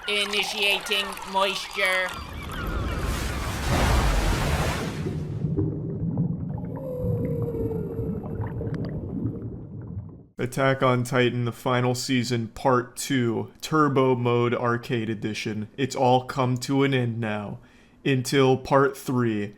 Initiating moisture. Attack on Titan, the final season, part 2, Turbo Mode Arcade Edition. It's all come to an end now. Until part 3.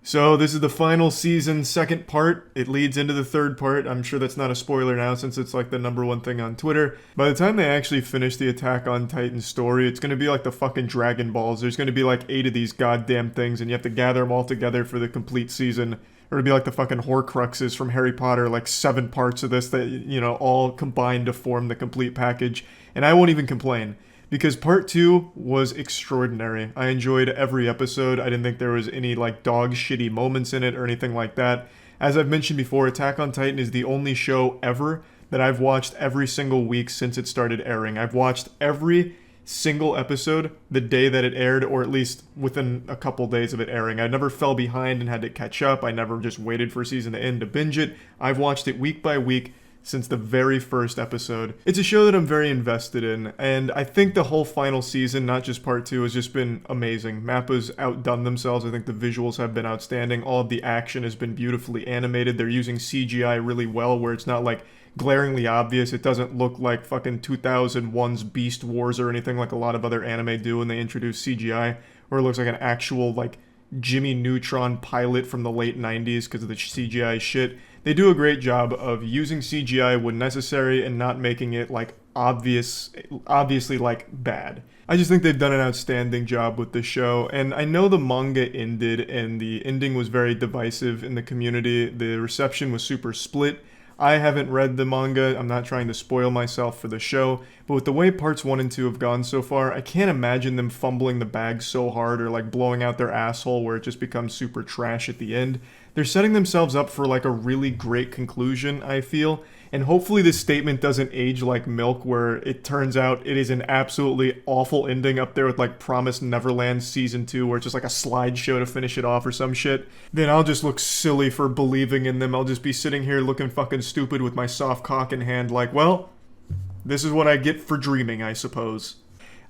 So this is the final season, second part. It leads into the third part. I'm sure that's not a spoiler now since it's like the #1 thing on Twitter. By the time they actually finish the Attack on Titan story, it's going to be like the fucking Dragon Balls. There's going to be like 8 of these goddamn things and you have to gather them all together for the complete season. Or it'd be like the fucking Horcruxes from Harry Potter, like 7 parts of this that, you know, all combined to form the complete package. And I won't even complain. Because part 2 was extraordinary. I enjoyed every episode. I didn't think there was any like dog shitty moments in it or anything like that. As I've mentioned before, Attack on Titan is the only show ever that I've watched every single week since it started airing. I've watched every single episode the day that it aired, or at least within a couple days of it airing. I never fell behind and had to catch up. I never just waited for a season to end to binge it. I've watched it week by week since the very first episode. It's a show that I'm very invested in, and I think the whole final season, not just part 2, has just been amazing. MAPPA's outdone themselves. I think the visuals have been outstanding. All of the action has been beautifully animated. They're using CGI really well, where it's not like glaringly obvious. It doesn't look like fucking 2001's Beast Wars or anything like a lot of other anime do when they introduce CGI, where it looks like an actual like Jimmy Neutron pilot from the late 90s because of the CGI shit. They do a great job of using CGI when necessary and not making it like obviously like bad. I just think they've done an outstanding job with the show, and I know the manga ended and the ending was very divisive in the community. The reception was super split. I haven't read the manga. I'm not trying to spoil myself for the show, but with the way parts 1 and 2 have gone so far, I can't imagine them fumbling the bag so hard or like blowing out their asshole where it just becomes super trash at the end. They're setting themselves up for like a really great conclusion, I feel, and hopefully this statement doesn't age like milk where it turns out it is an absolutely awful ending up there with like Promised Neverland Season 2 where it's just like a slideshow to finish it off or some shit. Then I'll just look silly for believing in them. I'll just be sitting here looking fucking stupid with my soft cock in hand like, well, this is what I get for dreaming, I suppose.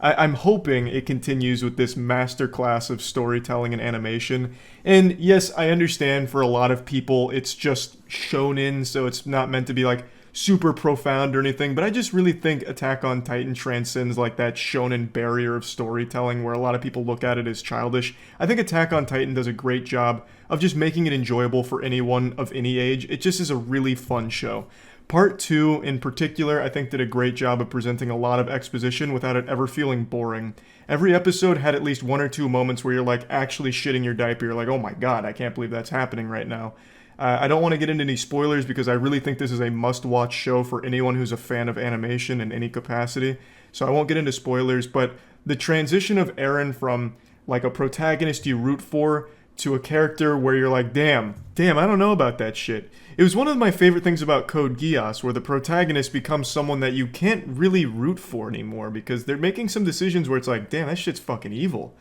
I'm hoping it continues with this masterclass of storytelling and animation. And yes, I understand for a lot of people it's just shonen, so it's not meant to be like super profound or anything, but I just really think Attack on Titan transcends like that shonen barrier of storytelling where a lot of people look at it as childish. I think Attack on Titan does a great job of just making it enjoyable for anyone of any age. It just is a really fun show. Part 2, in particular, I think did a great job of presenting a lot of exposition without it ever feeling boring. Every episode had at least 1 or 2 moments where you're like actually shitting your diaper. You're like, oh my god, I can't believe that's happening right now. I don't want to get into any spoilers because I really think this is a must-watch show for anyone who's a fan of animation in any capacity. So I won't get into spoilers, but the transition of Eren from like a protagonist you root for to a character where you're like, damn, I don't know about that shit. It was one of my favorite things about Code Geass, where the protagonist becomes someone that you can't really root for anymore because they're making some decisions where it's like, damn, that shit's fucking evil.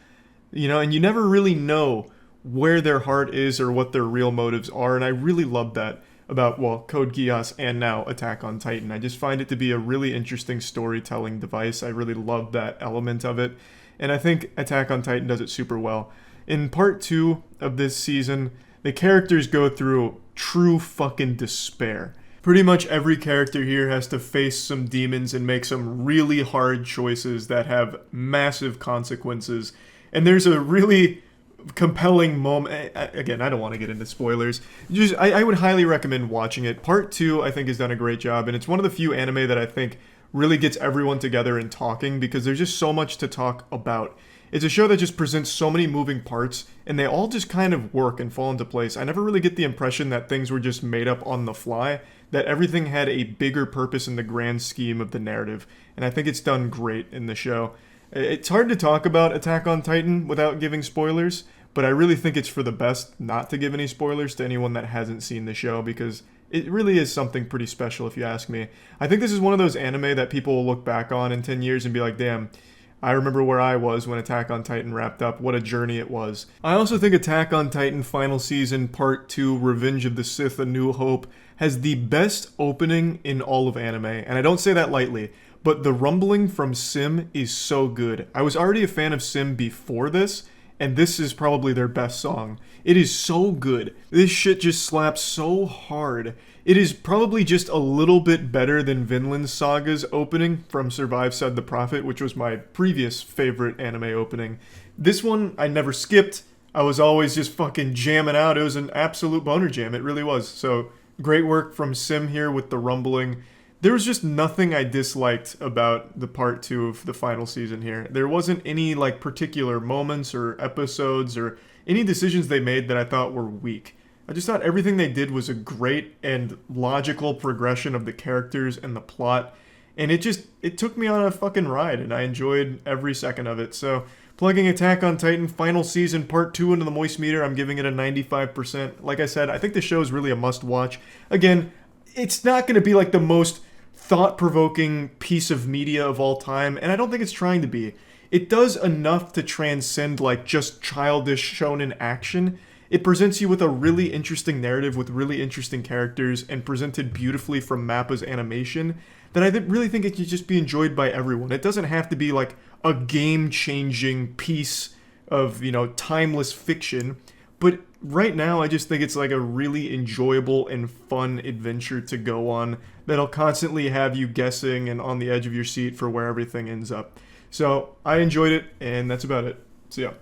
You know, and you never really know where their heart is or what their real motives are, and I really love that about, well, Code Geass and now Attack on Titan. I just find it to be a really interesting storytelling device. I really love that element of it, and I think Attack on Titan does it super well. In part 2 of this season, the characters go through true fucking despair. Pretty much every character here has to face some demons and make some really hard choices that have massive consequences. And there's a really compelling moment. Again, I don't want to get into spoilers. I would highly recommend watching it. Part 2, I think, has done a great job, and it's one of the few anime that I think really gets everyone together and talking because there's just so much to talk about. It's a show that just presents so many moving parts, and they all just kind of work and fall into place. I never really get the impression that things were just made up on the fly, that everything had a bigger purpose in the grand scheme of the narrative, and I think it's done great in the show. It's hard to talk about Attack on Titan without giving spoilers, but I really think it's for the best not to give any spoilers to anyone that hasn't seen the show, because it really is something pretty special if you ask me. I think this is one of those anime that people will look back on in 10 years and be like, damn, I remember where I was when Attack on Titan wrapped up. What a journey it was. I also think Attack on Titan Final Season Part 2 Revenge of the Sith A New Hope has the best opening in all of anime. And I don't say that lightly. but the rumbling from Sim is so good. I was already a fan of Sim before this, and this is probably their best song. It is so good. This shit just slaps so hard. It is probably just a little bit better than Vinland Saga's opening from Survive Said the Prophet, which was my previous favorite anime opening. This one I never skipped. I was always just fucking jamming out. It was an absolute boner jam. It really was. So great work from Sim here with the rumbling. There was just nothing I disliked about the part 2 of the final season here. There wasn't any like particular moments or episodes or any decisions they made that I thought were weak. I just thought everything they did was a great and logical progression of the characters and the plot. And it took me on a fucking ride, and I enjoyed every second of it. So, plugging Attack on Titan final season part 2 into the Moist Meter, I'm giving it a 95%. Like I said, I think the show is really a must-watch. Again, it's not going to be like the most thought-provoking piece of media of all time, and I don't think it's trying to be. It does enough to transcend like just childish shonen action. It presents you with a really interesting narrative with really interesting characters and presented beautifully from MAPPA's animation that I really think it can just be enjoyed by everyone. It doesn't have to be like a game-changing piece of, timeless fiction, but right now I just think it's like a really enjoyable and fun adventure to go on that'll constantly have you guessing and on the edge of your seat for where everything ends up. So I enjoyed it, and that's about it. So yeah.